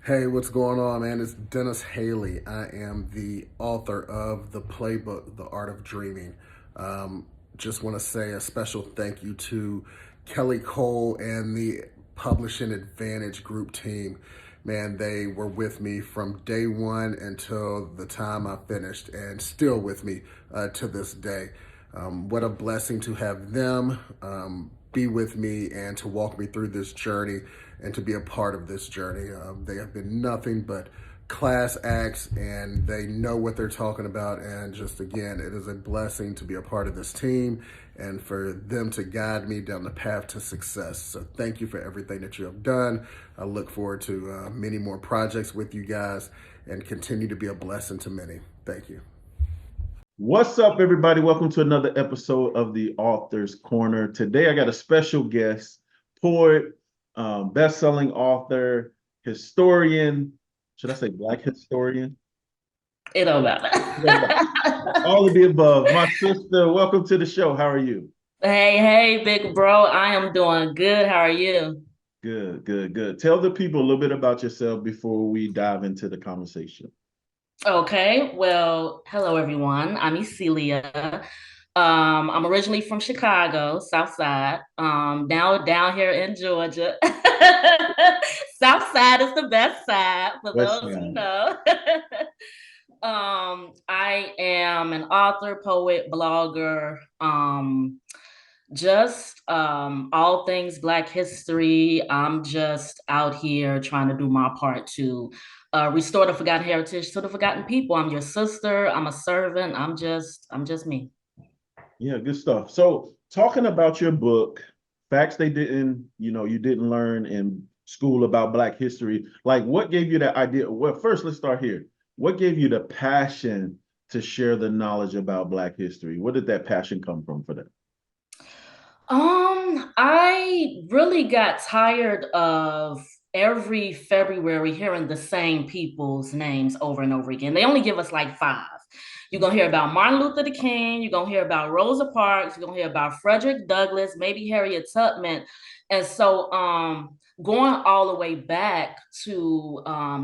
Hey, what's going on, man? It's Dennis Haley. I am the author of the playbook, The Art of Dreaming. Um, just want to say a special thank you to Kelly Cole and the Publishing Advantage Group team. Man, they were with me from day one until the time I finished, and still with me to this day. What a blessing to have them be with me and to walk me through this journey and to be a part of this journey. They have been nothing but class acts and they know what they're talking about. And just again, it is a blessing to be a part of this team and for them to guide me down the path to success. So thank you for everything that you have done. I look forward to many more projects with you guys and continue to be a blessing to many. Thank you. What's up, everybody? Welcome to another episode of the Author's Corner. Today, I got a special guest, poet, best-selling author, historian. Should I say Black historian? It don't matter. All of the above. My sister, welcome to the show. How are you? Hey, big bro. I am doing good. How are you? Good, good, good. Tell the people a little bit about yourself before we dive into the conversation. Okay. Well, hello everyone. I'm Yecheilyah. I'm originally from Chicago, South Side. Now down here in Georgia. South Side is the best side for West those who Side. know. I am an author, poet, blogger. Just all things Black history. I'm just out here trying to do my part to restore the forgotten heritage to the forgotten people. I'm your sister. I'm a servant. I'm just me. Yeah, good stuff. So, talking about your book, facts they didn't, you didn't learn in school about Black history. Like, what gave you that idea? Well, first, let's start here. What gave you the passion to share the knowledge about Black history? Where did that passion come from for that? I really got tired of every February hearing the same people's names over and over again. They only give us like five. You're gonna hear about Martin Luther King, you're gonna hear about Rosa Parks, you're gonna hear about Frederick Douglass, maybe Harriet Tubman. And so going all the way back to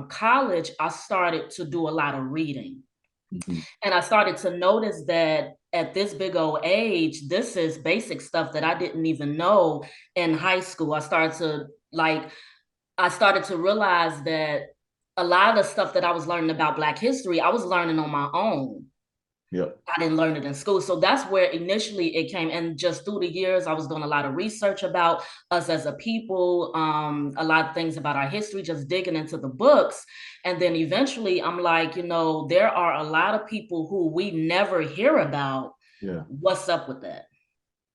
college, I started to do a lot of reading. Mhm. And I started to notice that at this big old age, this is basic stuff that I didn't even know in high school. I started to realize that a lot of the stuff that I was learning about Black history, I was learning on my own. Yeah. I didn't learn it in school. So that's where initially it came. And just through the years, I was doing a lot of research about us as a people, a lot of things about our history, just digging into the books. And then eventually I'm like, there are a lot of people who we never hear about. Yeah, What's up with that?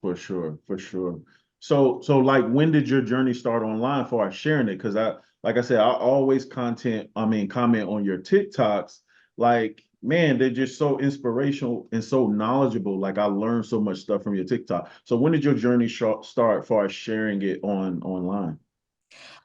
for sure, for sure. So like, when did your journey start online for sharing it? Because like I said, I always comment on your TikToks. Like, man, they're just so inspirational and so knowledgeable. Like, I learned so much stuff from your TikTok. So when did your journey start for sharing it online?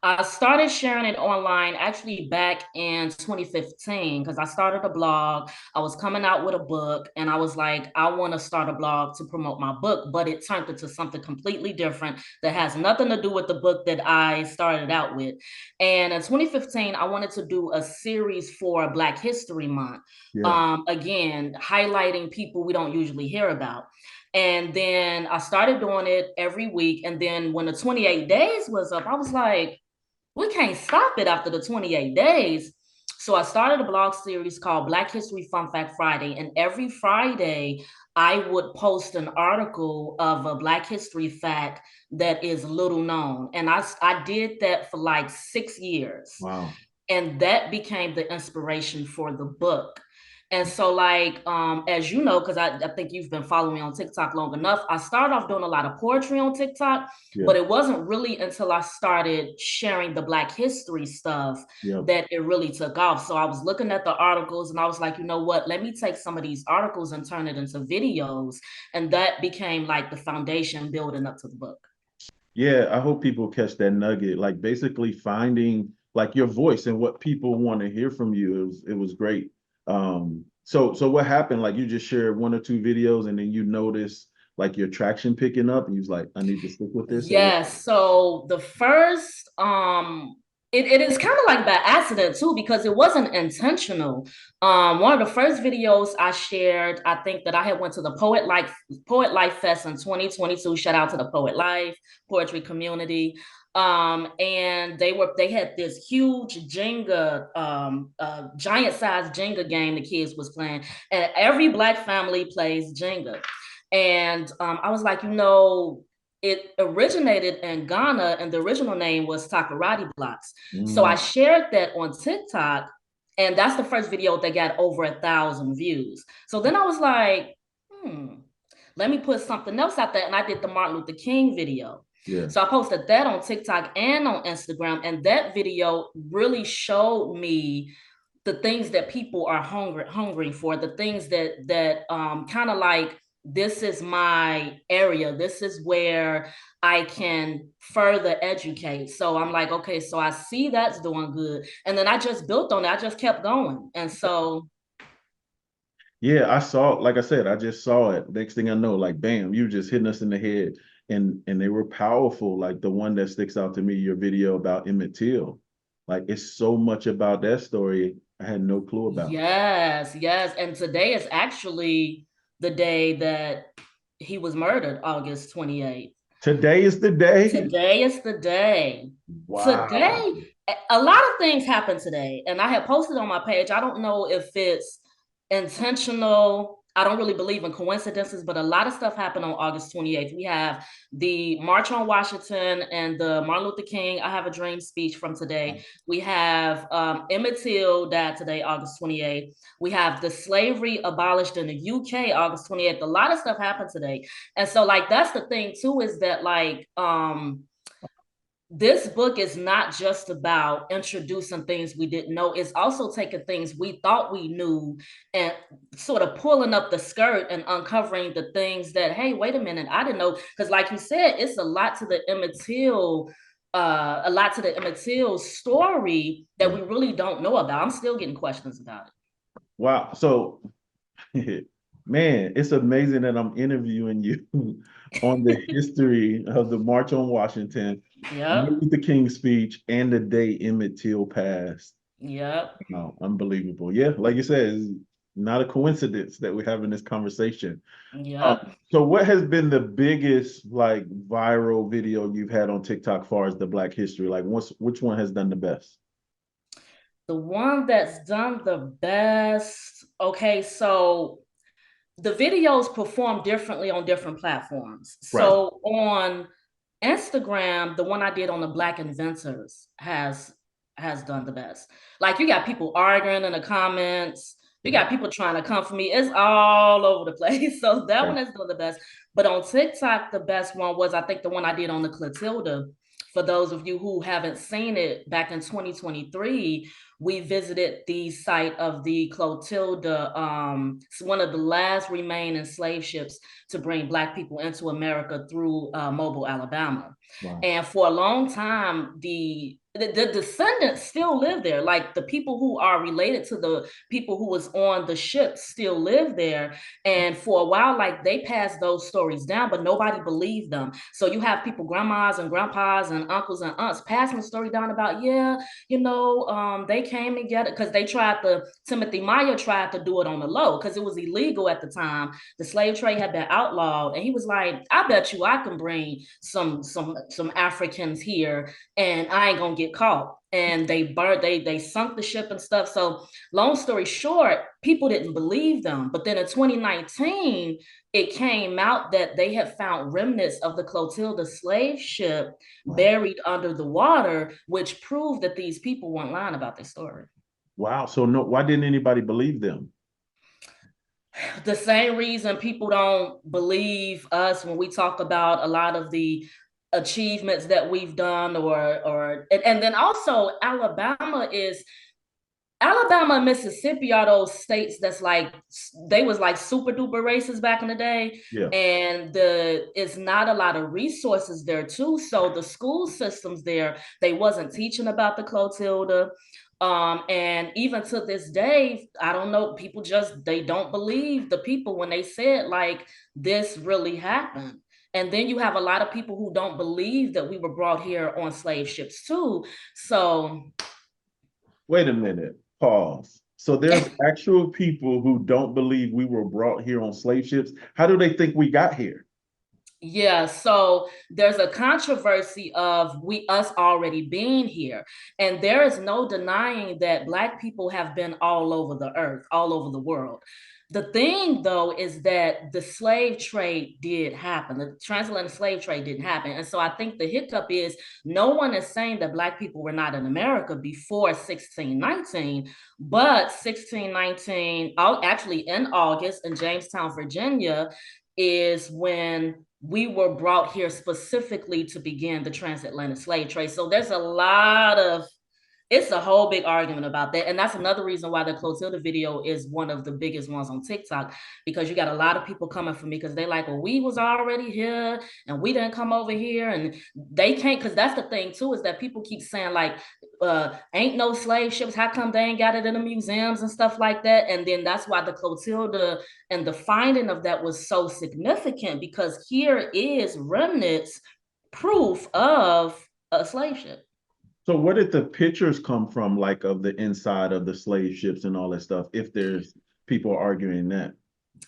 I started sharing it online actually back in 2015 because I started a blog. I was coming out with a book and I was like, I want to start a blog to promote my book, but it turned into something completely different that has nothing to do with the book that I started out with. And in 2015, I wanted to do a series for Black History Month. Yeah. Again, highlighting people we don't usually hear about. And then I started doing it every week. And then when the 28 days was up, I was like, we can't stop it after the 28 days. So I started a blog series called Black History Fun Fact Friday. And every Friday, I would post an article of a Black history fact that is little known. And I did that for like 6 years. Wow. And that became the inspiration for the book. And so, like, as you know, because I think you've been following me on TikTok long enough, I started off doing a lot of poetry on TikTok, Yeah. but it wasn't really until I started sharing the Black history stuff Yeah. that it really took off. So I was looking at the articles and I was like, you know what, let me take some of these articles and turn it into videos. And that became like the foundation building up to the book. Yeah, I hope people catch that nugget. Like, basically finding like your voice and what people want to hear from you. It was great. So what happened? Like, you just shared one or two videos and then you notice like your traction picking up and you was like, I need to stick with this, or what? Yes. So the first it is kind of like by accident too, because it wasn't intentional. One of the first videos I shared, I think that I had went to the Poet Life Fest in 2022. Shout out to the Poet Life poetry community. And they had this huge Jenga, giant size Jenga game the kids was playing, and every Black family plays Jenga. And I was like, it originated in Ghana, and the original name was Takarati blocks. So I shared that on TikTok, and that's the first video that got over 1,000 views. So then I was like, let me put something else out there. And I did the Martin Luther King video. Yeah. So I posted that on TikTok and on Instagram. And that video really showed me the things that people are hungry for, the things that kind of like, this is my area. This is where I can further educate. So I'm like, okay, so I see that's doing good. And then I just built on it. I just kept going. And so yeah, I saw, like I said, I just saw it. Next thing I know, like bam, you just hitting us in the head. And they were powerful. Like the one that sticks out to me, your video about Emmett Till. Like it's so much about that story I had no clue about. yes, yes. And today is actually the day that he was murdered, August 28th. Today is the day. Today is the day. Wow. Today, a lot of things happened today, and I have posted on my page. I don't know if it's intentional. I don't really believe in coincidences, but a lot of stuff happened on August 28th. We have the March on Washington and the Martin Luther King I Have a Dream speech from today. We have Emmett Till died today, August 28th. We have the slavery abolished in the UK, August 28th. A lot of stuff happened today. And so like, that's the thing too, is that like, this book is not just about introducing things we didn't know. It's also taking things we thought we knew and sort of pulling up the skirt and uncovering the things that, hey, wait a minute, I didn't know. Because like you said, it's a lot to the Emmett Till, story that we really don't know about. I'm still getting questions about it. Wow. So man, it's amazing that I'm interviewing you on the history of the March on Washington, Yep. Luther King speech, and the day Emmett Till passed. Yep. No, unbelievable. Yeah, like you said, it's not a coincidence that we're having this conversation. Yep. So what has been the biggest like viral video you've had on TikTok far as the Black history? Like which one has done the best? The one that's done the best. Okay, so the videos perform differently on different platforms. Right. So on Instagram, the one I did on the Black inventors has done the best. Like you got people arguing in the comments. You got people trying to come for me. It's all over the place. So that one has done the best. But on TikTok, the best one was, I think, the one I did on the Clotilda. For those of you who haven't seen it, back in 2023, we visited the site of the Clotilda, one of the last remaining slave ships to bring Black people into America through Mobile, Alabama. Wow. And for a long time, the descendants still live there. Like the people who are related to the people who was on the ship still live there. And for a while, like they passed those stories down, but nobody believed them. So you have people, grandmas and grandpas and uncles and aunts passing the story down about, yeah, they came together because Timothy Meyer tried to do it on the low because it was illegal at the time. The slave trade had been outlawed. And he was like, I bet you I can bring some Africans here and I ain't gonna get caught. And they sunk the ship and stuff. So long story short, people didn't believe them. But then in 2019, it came out that they had found remnants of the Clotilda slave ship buried under the water, which proved that these people weren't lying about their story. Wow. So no, why didn't anybody believe them? The same reason people don't believe us when we talk about a lot of the achievements that we've done, and then also Alabama and Mississippi are those states that's like, they was like super duper racist back in the day. Yeah. And it's not a lot of resources there too. So the school systems there, they wasn't teaching about the Clotilda. And even to this day, I don't know, people they don't believe the people when they said like this really happened. And then you have a lot of people who don't believe that we were brought here on slave ships too. So Wait a minute, pause. So there's actual people who don't believe we were brought here on slave ships. How do they think we got here? yeah, so there's a controversy of us already being here. And there is no denying that Black people have been all over the earth, all over the world. The thing, though, is that the slave trade did happen. The transatlantic slave trade didn't happen. And so I think the hiccup is no one is saying that Black people were not in America before 1619, but 1619, actually in August in Jamestown, Virginia, is when we were brought here specifically to begin the transatlantic slave trade. So there's it's a whole big argument about that. And that's another reason why the Clotilda video is one of the biggest ones on TikTok, because you got a lot of people coming for me because they like, well, we was already here and we didn't come over here. And they can't, because that's the thing too, is that people keep saying like, ain't no slave ships. How come they ain't got it in the museums and stuff like that? And then that's why the Clotilda and the finding of that was so significant, because here is remnants proof of a slave ship. So where did the pictures come from, like of the inside of the slave ships and all that stuff, if there's people arguing that?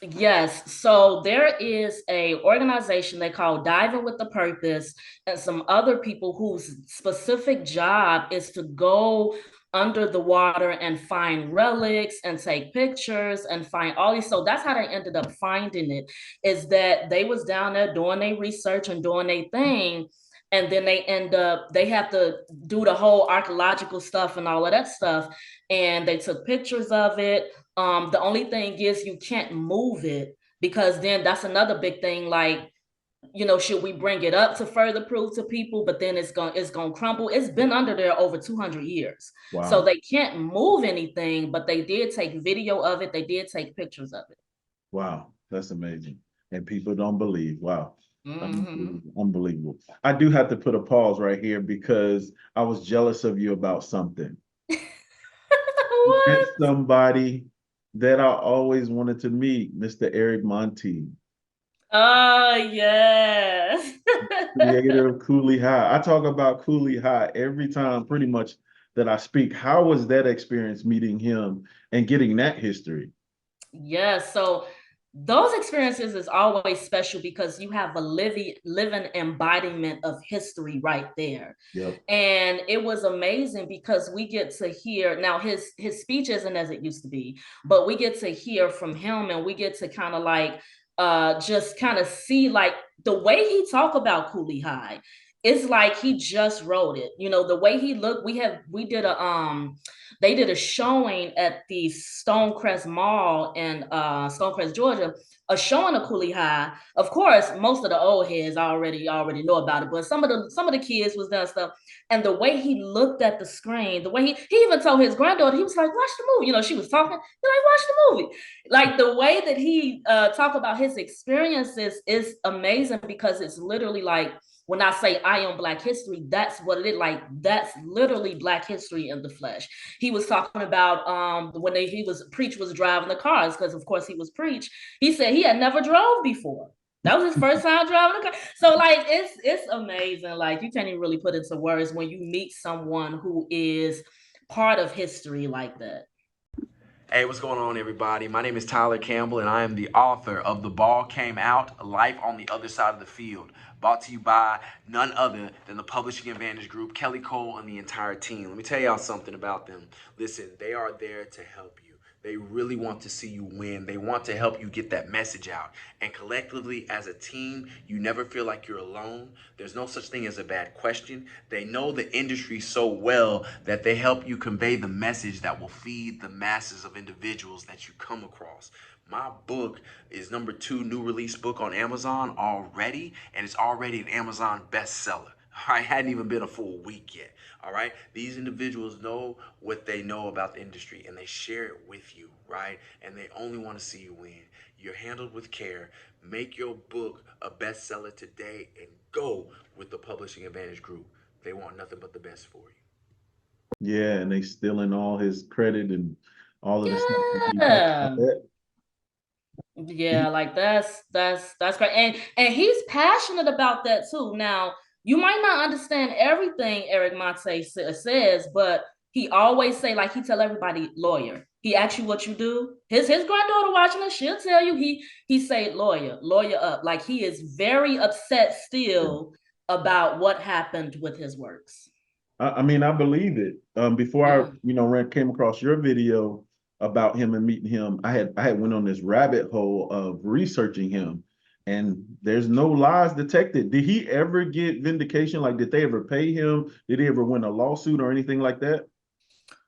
Yes, so there is a organization they call Diving with the Purpose, and some other people whose specific job is to go under the water and find relics and take pictures and find all these. So that's how they ended up finding it, is that they was down there doing their research and doing their thing. And then they have to do the whole archaeological stuff and all of that stuff. And they took pictures of it. The only thing is you can't move it, because then that's another big thing. Like, should we bring it up to further prove to people? But then it's gonna crumble. It's been under there over 200 years, so Wow. they can't move anything. But they did take video of it. They did take pictures of it. Wow. That's amazing. And people don't believe. Wow. Mm-hmm. Unbelievable. Unbelievable. I do have to put a pause right here because I was jealous of you about something. What? Met somebody that I always wanted to meet, Mr. Eric Monti, Oh yes. creator of Cooley High. I talk about Cooley High every time pretty much that I speak. How was that experience meeting him and getting that history? Yeah, so those experiences is always special because you have a living embodiment of history right there. Yep. And it was amazing because we get to hear now his speech isn't as it used to be, but we get to hear from him, and we get to kind of like just kind of see like the way he talk about Cooley High. It's like he just wrote it. The way he looked, they did a showing at the Stonecrest Mall in Stonecrest, Georgia, a showing of Cooley High. Of course, most of the old heads already know about it, but some of the kids was done stuff. And the way he looked at the screen, the way he even told his granddaughter, he was like, "Watch the movie." She was talking, he like, "Watch the movie." Like the way that he talked about his experiences is amazing, because it's literally like, when I say I am Black history, that's what it is. Like, that's literally Black history in the flesh. He was talking about when Preach was driving the cars, because of course he was Preach. He said he had never drove before. That was his first time driving a car. So like it's amazing. Like, you can't even really put into words when you meet someone who is part of history like that. Hey, what's going on, everybody? My name is Tyler Campbell, and I am the author of The Ball Came Out, Life on the Other Side of the Field, brought to you by none other than the Publishing Advantage Group, Kelly Cole, and the entire team. Let me tell y'all something about them. Listen, they are there to help you. They really want to see you win. They want to help you get that message out. And collectively, as a team, you never feel like you're alone. There's no such thing as a bad question. They know the industry so well that they help you convey the message that will feed the masses of individuals that you come across. My book is #2 new release book on Amazon already, and it's already an Amazon bestseller. I hadn't even been a full week yet. All right. These individuals know what they know about the industry, and they share it with you, right? And they only want to see you win. You're handled with care. Make your book a bestseller today and go with the Publishing Advantage Group. They want nothing but the best for you. Yeah, and they stealing all his credit and all of the stuff. Can you talk about Yeah. that? Yeah, like that's great. And he's passionate about that too. Now, you might not understand everything Eric Monte says, but he always say, like, he tell everybody lawyer. He asks you what you do. His granddaughter watching this, she'll tell you he say lawyer up. Like, he is very upset still about what happened with his works. I mean, I believe it. Before I, Yeah. came across your video about him and meeting him, I had went on this rabbit hole of researching him, and there's no lies detected. Did he ever get vindication? Like, did they ever pay him? Did he ever win a lawsuit or anything like that?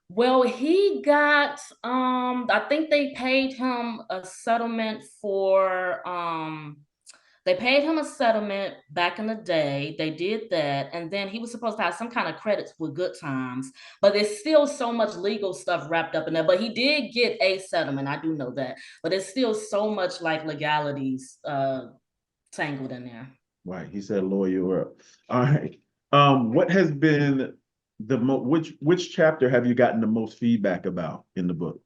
Well, he got I think they paid him a settlement for they paid him a settlement back in the day. They did that. And then he was supposed to have some kind of credits with Good Times. But there's still so much legal stuff wrapped up in there. But he did get a settlement. I do know that. But there's still so much like legalities tangled in there. Right. He said lawyer up. All right. What has been which chapter have you gotten the most feedback about in the book?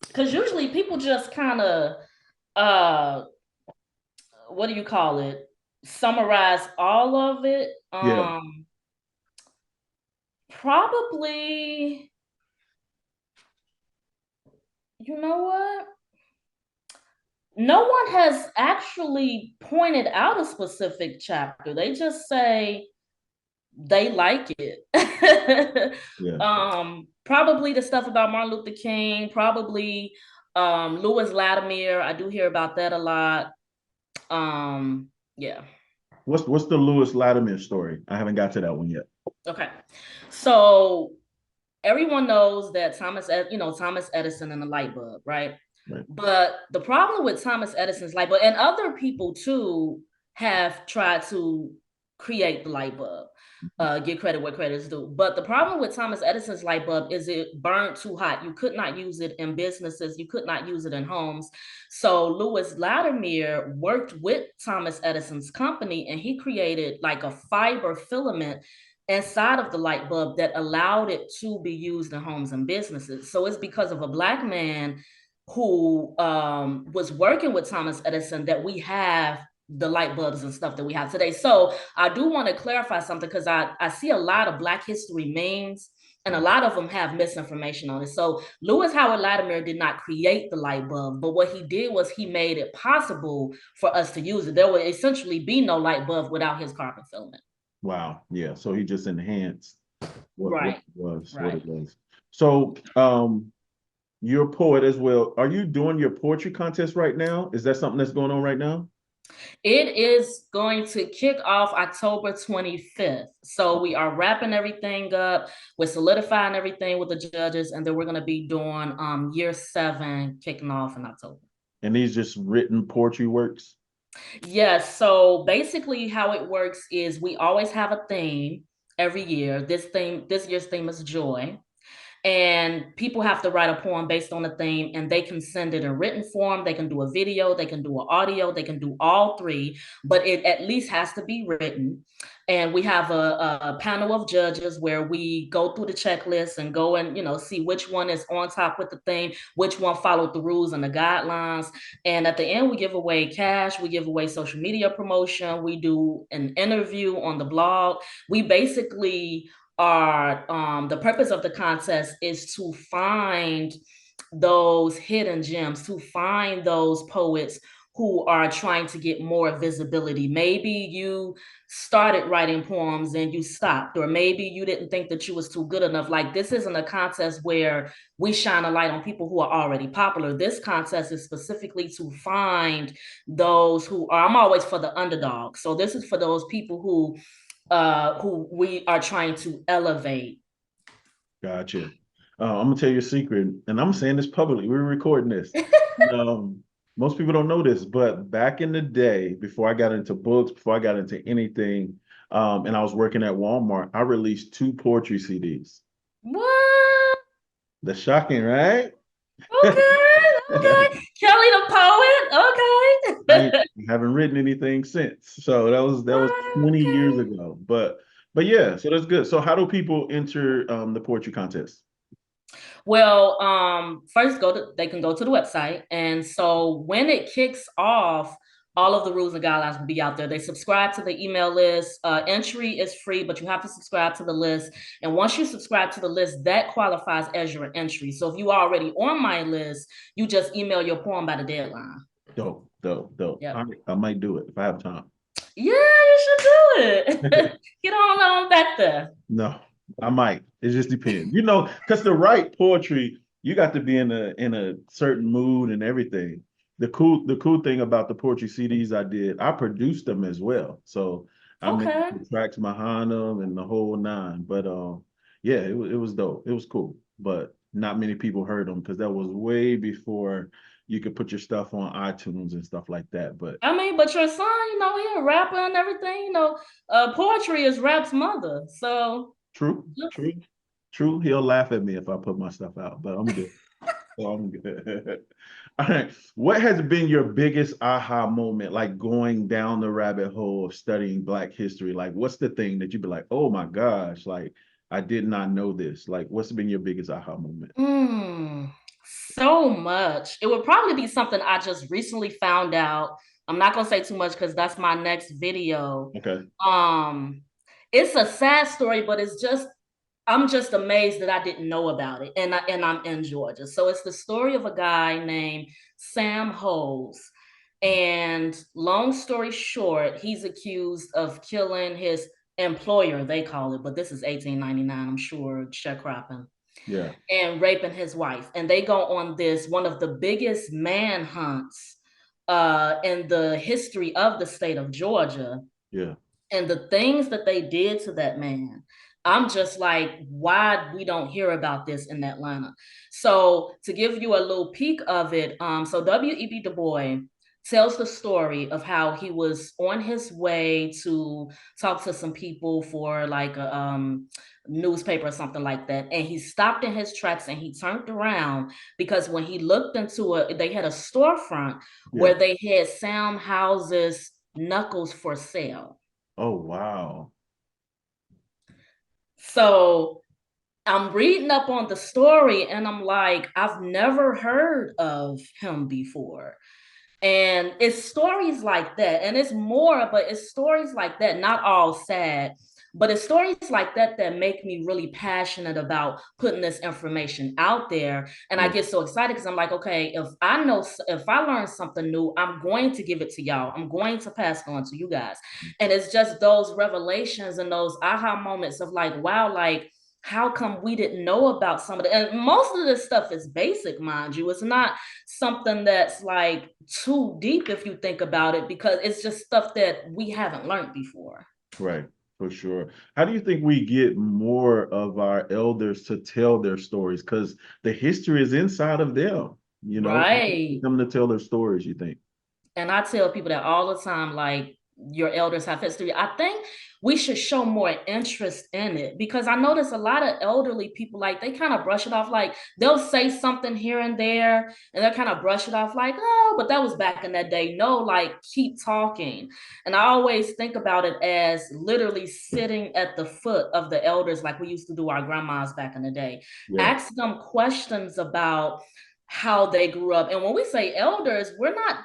Because usually people just kind of uh what do you call it? Summarize all of it. Yeah. Probably, you know what? No one has actually pointed out a specific chapter. They just say they like it. Yeah. Probably the stuff about Martin Luther King, probably Lewis Latimer. I do hear about that a lot. Yeah. What's the Lewis Latimer story? I haven't got to that one yet. Okay. So everyone knows that Thomas Edison and the light bulb, right? Right. But the problem with Thomas Edison's light bulb, and other people too have tried to create the light bulb, give credit where credit is due. But the problem with Thomas Edison's light bulb is it burned too hot. You could not use it in businesses. You could not use it in homes. So Lewis Latimer worked with Thomas Edison's company, and he created like a fiber filament inside of the light bulb that allowed it to be used in homes and businesses. So it's because of a Black man who was working with Thomas Edison that we have the light bulbs and stuff that we have today. So I do want to clarify something, because I see a lot of Black history memes, and a lot of them have misinformation on it. So Lewis Howard Latimer did not create the light bulb, but what he did was he made it possible for us to use it. There would essentially be no light bulb without his carbon filament. Wow. Yeah. So he just enhanced what Right. it was. Right. What it was. So you're a poet as well. Are you doing your poetry contest right now? Is that something that's going on right now? It is going to kick off October 25th. So we are wrapping everything up. We're solidifying everything with the judges, and then we're going to be doing year 7 kicking off in October. And these just written poetry works? Yes. So basically how it works is we always have a theme every year. This year's theme is joy. And people have to write a poem based on the theme, and they can send it in written form. They can do a video, they can do an audio, they can do all three, but it at least has to be written. And we have a panel of judges where we go through the checklist and go and see which one is on top with the theme, which one followed the rules and the guidelines. And at the end, we give away cash, we give away social media promotion, we do an interview on the blog. We basically are the purpose of the contest is to find those hidden gems, to find those poets who are trying to get more visibility. Maybe you started writing poems and you stopped, or maybe you didn't think that you was too good enough. Like, this isn't a contest where we shine a light on people who are already popular. This contest is specifically to find those who are, I'm always for the underdog. So this is for those people who we are trying to elevate. Gotcha. I'm gonna tell you a secret, and I'm saying this publicly. We're recording this. Most people don't know this, but back in the day, before I got into books, before I got into anything, and I was working at Walmart, I released 2 poetry CDs. What? That's shocking, right? Okay. Kelly the poet. Okay. I haven't written anything since. So that was 20 years ago. But yeah, so that's good. So how do people enter the poetry contest? Well, first they can go to the website. And so when it kicks off, all of the rules and guidelines will be out there. They subscribe to the email list. Entry is free, but you have to subscribe to the list. And once you subscribe to the list, that qualifies as your entry. So if you are already on my list, you just email your poem by the deadline. Dope, dope, dope. Yep. I might do it if I have time. Yeah, you should do it. Get on back there. No, I might. It just depends. Because to write poetry, you got to be in a certain mood and everything. The cool thing about the poetry CDs I did, I produced them as well. So I made Okay. the tracks behind them and the whole nine. But yeah, it was dope. It was cool. But not many people heard them because that was way before you could put your stuff on iTunes and stuff like that. But I mean, but your son, he a rapper and everything. Poetry is rap's mother. So true, true, true. He'll laugh at me if I put my stuff out, but I'm good. So I'm good. All right. What has been your biggest aha moment, like going down the rabbit hole of studying Black history? Like, what's the thing that you'd be like, oh my gosh, like I did not know this. Like, what's been your biggest aha moment? So much. It would probably be something I just recently found out. I'm not gonna say too much because that's my next video. Okay. It's a sad story, but I'm just amazed that I didn't know about it. And I'm in Georgia. So it's the story of a guy named Sam Hose. And long story short, he's accused of killing his employer, they call it, but this is 1899, I'm sure, sharecropping. Yeah. And raping his wife. And they go on this, one of the biggest manhunts in the history of the state of Georgia. Yeah. And the things that they did to that man, I'm just like, why we don't hear about this in Atlanta? So to give you a little peek of it, so W.E.B. Du Bois tells the story of how he was on his way to talk to some people for like a newspaper or something like that. And he stopped in his tracks and he turned around because when he looked into it, they had a storefront where they had Sam House's knuckles for sale. Oh, wow. So I'm reading up on the story and I'm like, I've never heard of him before. And it's stories like that. And it's more, but it's stories like that, not all sad, but it's stories like that that make me really passionate about putting this information out there. And I get so excited because I'm like, okay, if I learn something new, I'm going to give it to y'all. I'm going to pass it on to you guys. And it's just those revelations and those aha moments of like, wow, like, how come we didn't know about some of it? And most of this stuff is basic, mind you. It's not something that's like too deep if you think about it, because it's just stuff that we haven't learned before. Right, for sure. How do you think we get more of our elders to tell their stories? Because the history is inside of them, Right. Them to tell their stories, you think? And I tell people that all the time, like, your elders have history. I think we should show more interest in it, because I notice a lot of elderly people, like, they kind of brush it off. Like, they'll say something here and there and they'll kind of brush it off like, oh, but that was back in that day. No, like, keep talking. And I always think about it as literally sitting at the foot of the elders, like we used to do our grandmas back in the day. Ask them questions about how they grew up. And when we say elders, we're not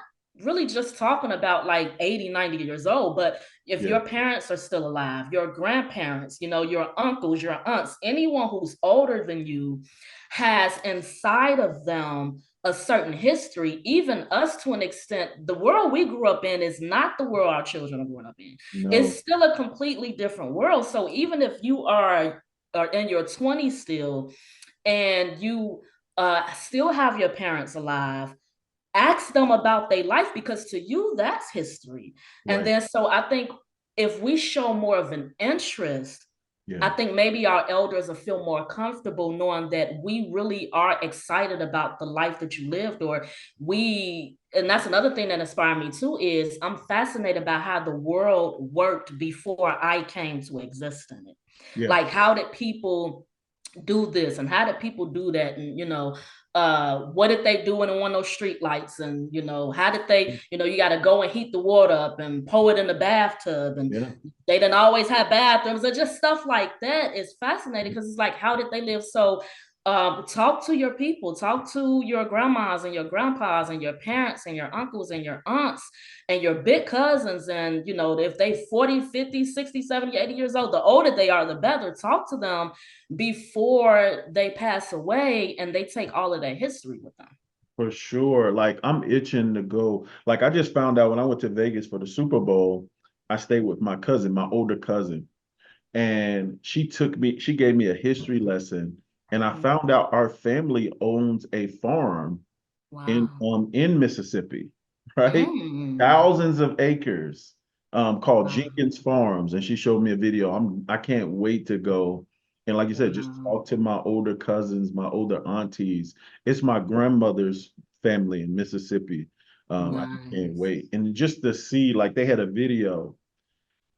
really just talking about like 80, 90 years old, but if your parents are still alive, your grandparents, your uncles, your aunts, anyone who's older than you has inside of them a certain history. Even us, to an extent, the world we grew up in is not the world our children are growing up in. No. It's still a completely different world. So even if you are in your 20s still, and you still have your parents alive, ask them about their life, because to you, that's history. Right. And then, so I think if we show more of an interest, I think maybe our elders will feel more comfortable knowing that we really are excited about the life that you lived. And that's another thing that inspired me too, is I'm fascinated by how the world worked before I came to exist in it. Yeah. Like, how did people do this and how did people do that? And, what did they do when there weren't no street lights? And, how did they, you got to go and heat the water up and pour it in the bathtub. And they didn't always have bathrooms, or just stuff like that is fascinating, because it's like, how did they live? So Talk to your people, talk to your grandmas and your grandpas and your parents and your uncles and your aunts and your big cousins. And, you know, if they 40, 50, 60, 70, 80 years old, the older they are, the better. Talk to them before they pass away and they take all of their history with them. For sure. Like I'm itching to go. Like I just found out when I went to Vegas for the Super Bowl, I stayed with my cousin, my older cousin. And she gave me a history lesson. And I found out our family owns a farm Wow. in Mississippi, right? Mm. Thousands of acres, called Wow. Jenkins Farms, and she showed me a video. I can't wait to go. And like you said, just Wow. talk to my older cousins, my older aunties. It's my grandmother's family in Mississippi. I can't Nice. wait. And just to see, like they had a video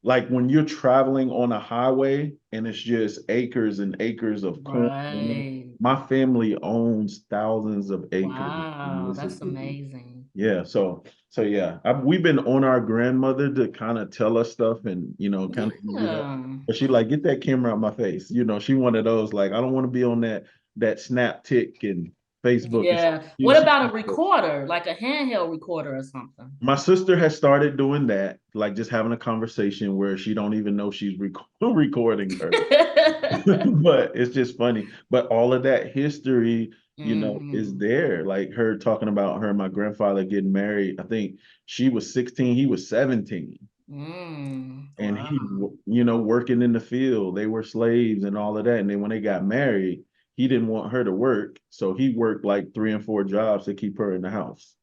like when you're traveling on a highway and it's just acres and acres of corn. Right. My family owns thousands of acres in Wow. That's Mississippi. amazing. Yeah, so yeah, we've been on our grandmother to kind of tell us stuff and kind of ease it up. Yeah. But she like, get that camera out my face. She one of those like, I don't want to be on that snap tick and Facebook. And Yeah. she, What she, about a recorder, like a handheld recorder or something? my sister has started doing that, like just having a conversation where she don't even know she's recording her. But it's just funny. But all of that history, is Mhm. there. Like her talking about her and my grandfather getting married. I think she was 16, he was 17. And Wow. he, working in the field. They were slaves and all of that. And then when they got married, he didn't want her to work. So he worked like 3 and 4 jobs to keep her in the house.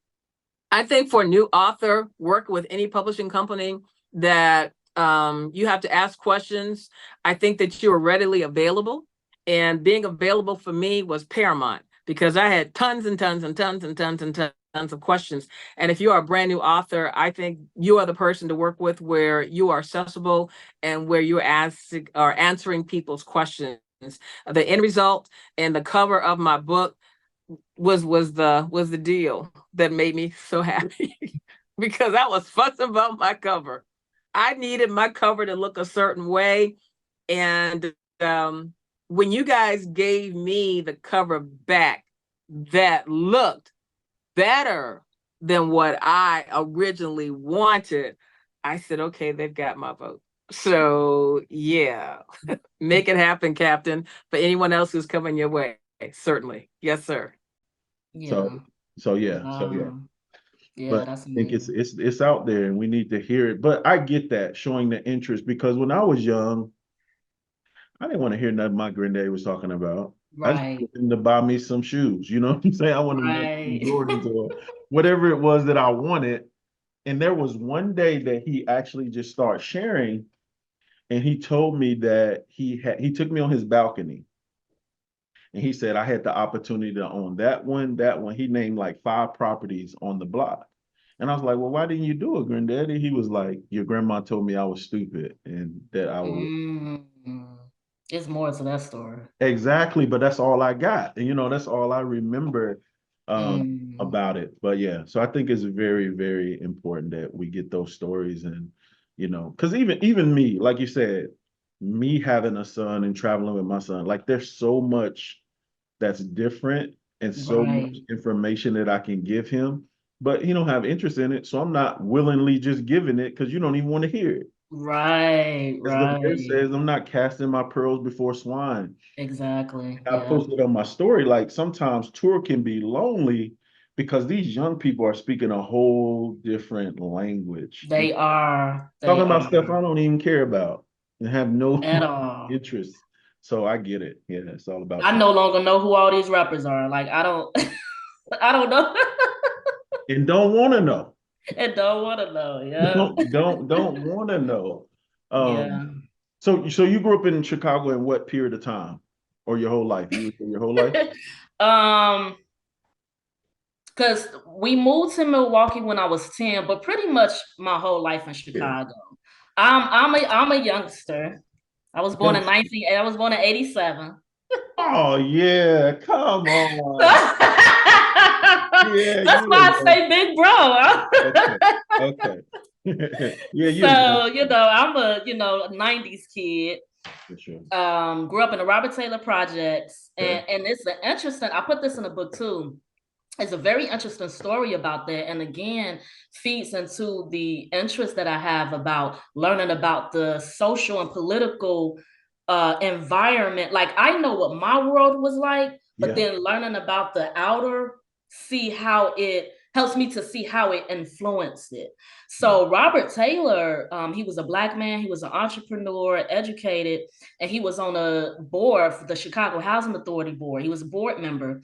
I think for a new author, work with any publishing company that you have to ask questions. I think that you are readily available. And being available for me was paramount because I had tons and tons and tons and tons and tons of questions. And if you are a brand new author, I think you are the person to work with where you are accessible and where you're answering people's questions. The end result and the cover of my book was the deal that made me so happy because I was fussing about my cover. I needed my cover to look a certain way. And when you guys gave me the cover back that looked better than what I originally wanted, I said, okay, they've got my vote. So yeah, make it happen, Captain, for anyone else who's coming your way. Certainly. Yes, sir. So Yeah. so yeah. Yeah, But that's I think it's amazing. it's it's out there and we need to hear it. But I get that showing the interest because when I was young, I didn't want to hear nothing my granddaddy was talking about. I just Right. wanted him to buy me some shoes. You know what I'm saying? I wanted to make some Right. Jordans or whatever it was that I wanted. And there was one day that he actually just started sharing, and he told me that he took me on his balcony. And he said I had the opportunity to own that one, that one. He named like 5 properties on the block. And I was like, well, why didn't you do it, granddaddy? He was like, your grandma told me I was stupid and that I would. Mm. It's more to that story. Exactly, but that's all I got. And that's all I remember Mm. about it. But yeah, so I think it's very, very important that we get those stories and because even me, like you said, me having a son and traveling with my son, like there's so much that's different and so much Right. information that I can give him, but he don't have interest in it. So I'm not willingly just giving it because you don't even want to hear it. Right. As the verse Right. says, I'm not casting my pearls before swine. Exactly. I Yeah. posted on my story, like sometimes tour can be lonely because these young people are speaking a whole different language and They are. talking They about are stuff I don't even care about and have no at all. interest. So I get it. Yeah, it's all about I time. no longer know who all these rappers are. Like I don't I don't know. And don't want to know. And don't want to know. Yeah. Don't want to know. Um, Yeah. so you grew up in Chicago in what period of time? Or your whole life? You were there your whole life? um, because we moved to Milwaukee when I was 10, but pretty much my whole life in Yeah. Chicago. I'm a youngster. Young- I was born in 87. Oh yeah, come on. That's Yeah, why I you say big bro. okay. Okay. Yeah, you're So, young. I'm a 90s kid. For sure. Grew up in the Robert Taylor projects, Okay. and it's an interesting. I put this in a book too. It's a very interesting story about that, and again, feeds into the interest that I have about learning about the social and political environment. Like I know what my world was like, but Yeah. then learning about the outer, see how it helps me to see how it influenced it. So Robert Taylor, he was a Black man, he was an entrepreneur, educated, and he was on a board for the Chicago Housing Authority board. He was a board member,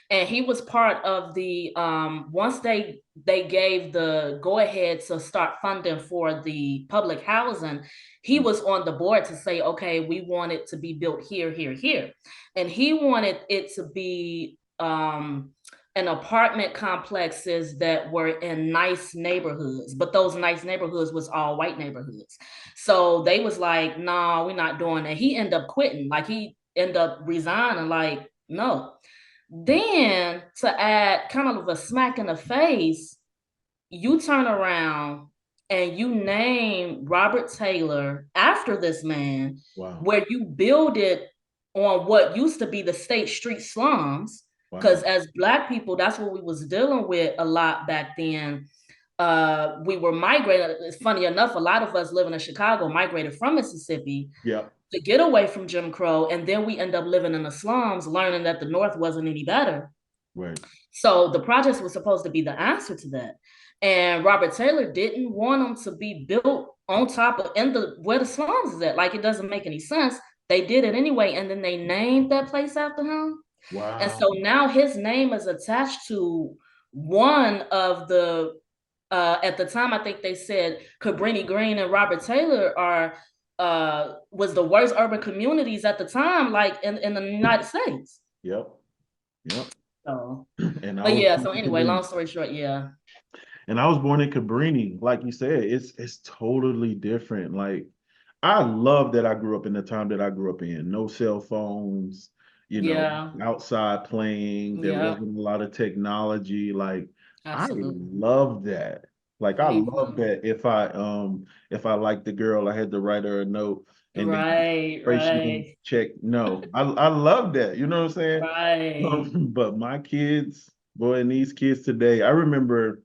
and he was part of the once they gave the go ahead to start funding for the public housing, he was on the board to say, okay, we want it to be built here, here, here, and he wanted it to be an apartment complexes that were in nice neighborhoods, but those nice neighborhoods was all white neighborhoods. So they was like, no, nah, we're not doing that. He ended up quitting, like he ended up resigning, like, no. Then to add kind of a smack in the face, you turn around and you name Robert Taylor after this man, Wow. where you build it on what used to be the State Street slums. Because as Black people, that's what we was dealing with a lot back then. We were migrating. It's funny enough, a lot of us living in Chicago migrated from Mississippi to get away from Jim Crow, and then we end up living in the slums, learning that the North wasn't any better. Right. So the projects was supposed to be the answer to that. And Robert Taylor didn't want them to be built on top of where the slums is at. Like, it doesn't make any sense. They did it anyway, and then they named that place after him. Wow. And so now his name is attached to one of the at the time, I think they said Cabrini Green and Robert Taylor are was the worst urban communities at the time, like in the United States. Yep. So, and but yeah. So anyway, long story short, yeah. And I was born in Cabrini, like you said, it's totally different. Like I love that I grew up in the time that I grew up in. No cell phones, outside playing. There wasn't a lot of technology. Like Absolutely. I love that. Like I love that if I liked the girl, I had to write her a note and then check. No, I love that. You know what I'm saying? Right. But my kids, boy, and these kids today, I remember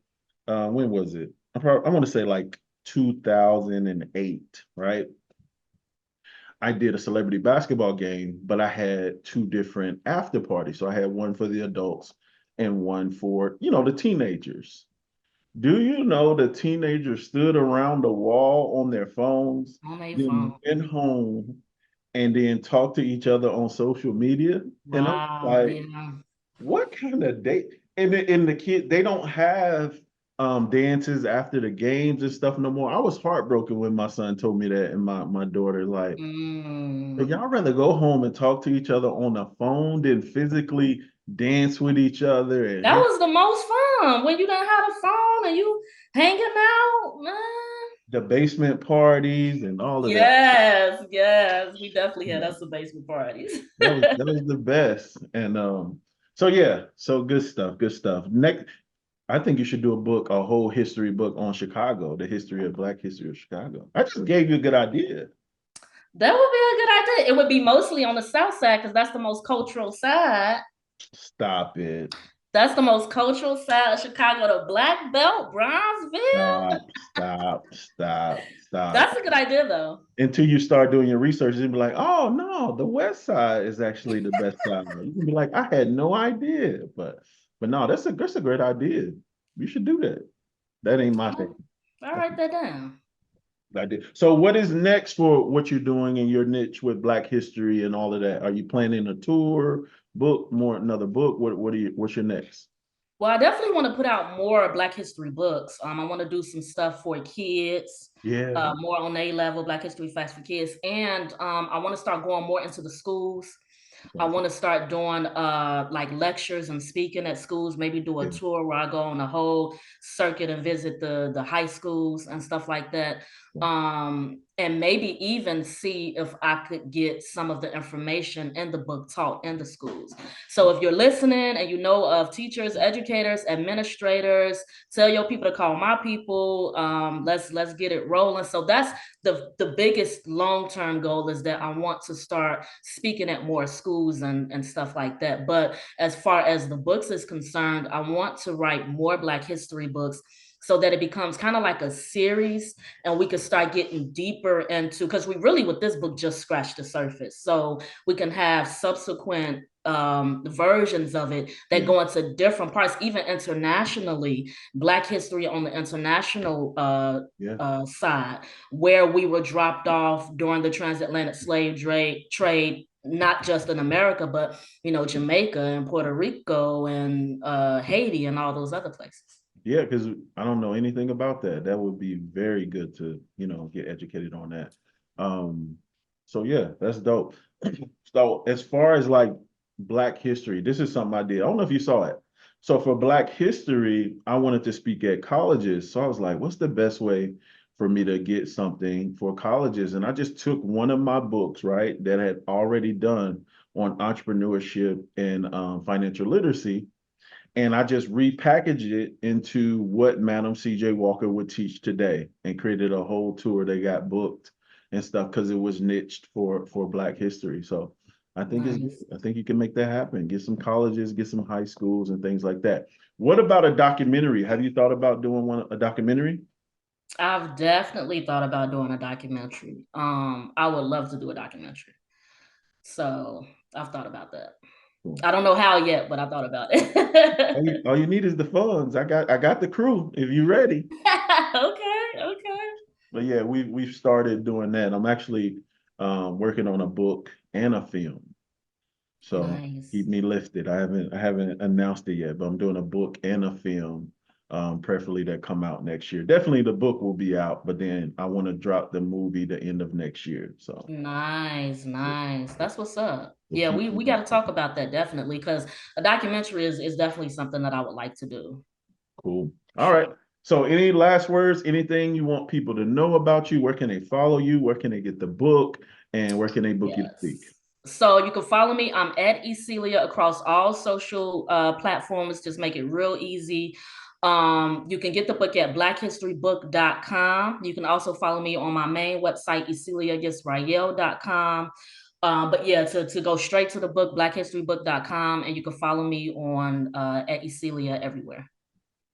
when was it? I want to say like 2008, right? I did a celebrity basketball game, but I had two different after parties. So I had one for the adults and one for, the teenagers. Do you know the teenagers stood around the wall on their phones, then went home and then talked to each other on social media? And I'm like, what kind of date? And the kid, they don't have dances after the games and stuff no more. I was heartbroken when my son told me that, and my daughter like, y'all rather go home and talk to each other on the phone than physically dance with each other. And that was the most fun when you done had a phone and you hanging out, man. The basement parties and all of that. Yes, we definitely had us some basement parties. that was the best. And so good stuff. Next, I think you should do a whole history book on Chicago, the history of Black history of Chicago. I just gave you a good idea. That would be a good idea. It would be mostly on the South Side because that's the most cultural side. Stop it. That's the most cultural side of Chicago, the Black Belt, Bronzeville. Stop. That's a good idea, though. Until you start doing your research, you'll be like, oh, no, the West Side is actually the best side. You can be like, I had no idea. But no, that's a great idea. You should do that. That ain't my thing. I'll write that down. I did. So what is next for what you're doing in your niche with Black history and all of that? Are you planning a tour, another book? What's your next? Well, I definitely want to put out more Black history books. I want to do some stuff for kids. More on A level, Black history facts for kids. And I want to start going more into the schools. I want to start doing like lectures and speaking at schools, maybe do a tour where I go on a whole circuit and visit the high schools and stuff like that. and maybe even see if I could get some of the information in the book taught in the schools. So if you're listening and you know of teachers, educators, administrators, tell your people to call my people. Let's get it rolling. So that's the biggest long-term goal, is that I want to start speaking at more schools and stuff like that. But as far as the books is concerned, I want to write more Black history books so that it becomes kind of like a series, and we can start getting deeper into, because we really with this book just scratched the surface. So we can have subsequent versions of it that go into different parts, even internationally, Black history on the international side, where we were dropped off during the transatlantic slave trade, not just in America, but Jamaica and Puerto Rico and Haiti and all those other places. Yeah, because I don't know anything about that. That would be very good to, get educated on that. So yeah, that's dope. So as far as like Black history, this is something I did. I don't know if you saw it. So for Black history, I wanted to speak at colleges. So I was like, what's the best way for me to get something for colleges? And I just took one of my books, right, that I had already done on entrepreneurship and financial literacy, and I just repackaged it into what Madam C.J. Walker would teach today, and created a whole tour that got booked and stuff because it was niched for Black history. So I think Nice. I think you can make that happen. Get some colleges, get some high schools and things like that. What about a documentary? Have you thought about doing a documentary? I've definitely thought about doing a documentary. I would love to do a documentary. So I've thought about that. Cool. I don't know how yet, but I thought about All it. all you need is the funds. I got the crew if you're ready. Okay. But yeah, we've started doing that. I'm actually working on a book and a film. So Nice. keep me lifted. I haven't announced it yet, but I'm doing a book and a film, preferably that come out next year. Definitely the book will be out, but then I want to drop the movie the end of next year. So Nice. That's what's up. we'll Yeah, keep we got to talk about that definitely, because a documentary is definitely something that I would like to do. cool. All right. So any last words, anything you want people to know about you? Where can they follow you? Where can they get the book? And where can they book you to speak? So you can follow me. I'm at Yecheilyah across all social platforms. Just make it real easy. You can get the book at blackhistorybook.com. You can also follow me on my main website, YecheilyahYsrayl.com. But yeah, to go straight to the book, blackhistorybook.com, and you can follow me on at Yecheilyah everywhere.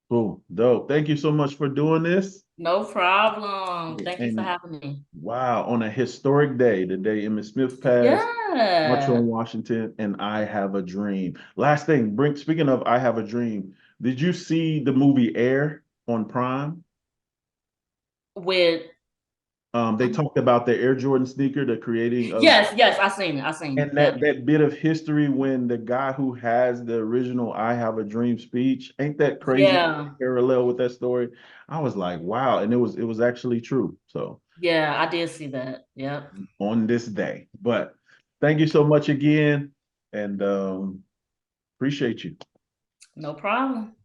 Cool. Dope. Thank you so much for doing this. No problem. Thank you for And having me. wow, on a historic day, the day Emmett Smith passed, March Yeah. on Washington, and I Have a Dream. Last thing, speaking of I Have a Dream, did you see the movie Air on Prime? With They talked about the Air Jordan sneaker, the creating of yes, I seen it. and that bit of history when the guy who has the original I Have a Dream speech, ain't that crazy Yeah. parallel with that story? I was like, wow, and it was actually true. So Yeah, I did see that. Yep. on this day. But thank you so much again, and appreciate you. No problem.